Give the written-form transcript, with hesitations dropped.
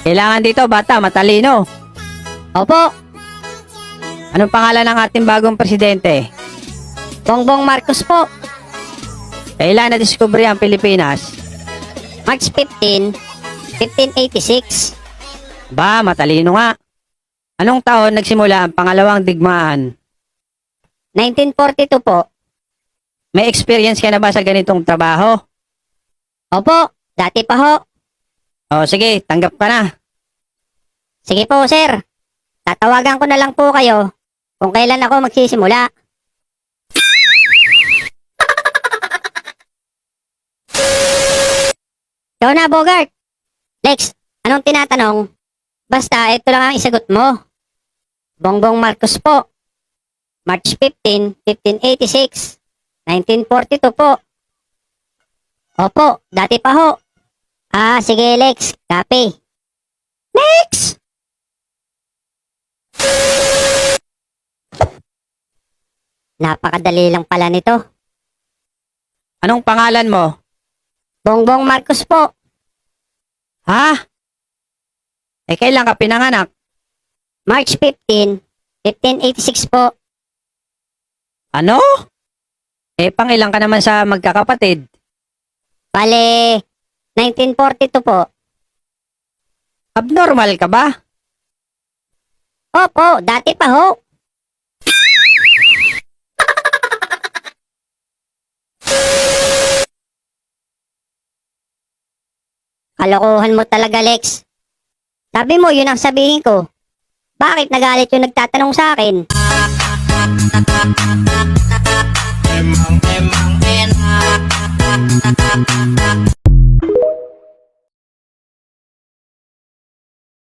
Kailangan dito, bata, matalino. Opo, Anong pangalan ng ating bagong presidente? Bongbong Marcos po. Kailan na-discovery ang Pilipinas? March 15, 1586. Ba, matalino nga. Anong taon nagsimula ang pangalawang digmaan? 1942 po. May experience ka na ba sa ganitong trabaho? Opo, dati pa ho. O sige, tanggap ka na. Sige po, sir. Tatawagan ko na lang po kayo kung kailan ako magsisimula. Ikaw na, Bogart. Lex, anong tinatanong? Basta, ito lang ang isagot mo. Bongbong Marcos po. March 15, 1586. 1942 po. Opo, dati pa ho. Ah, sige, Lex. Copy. Next! Napakadali lang pala nito. Anong pangalan mo? Bongbong Marcos po. Ha? Eh, kailan ka pinanganak? March 15, 1586 po. Ano? Eh, pangilan ka naman sa magkakapatid? Bale, 1942 po. Abnormal ka ba? Opo, dati pa ho. Kalokohan mo talaga, Lex. Sabi mo, yun ang sabihin ko. Bakit nagalit yung nagtatanong sa akin? Emang enak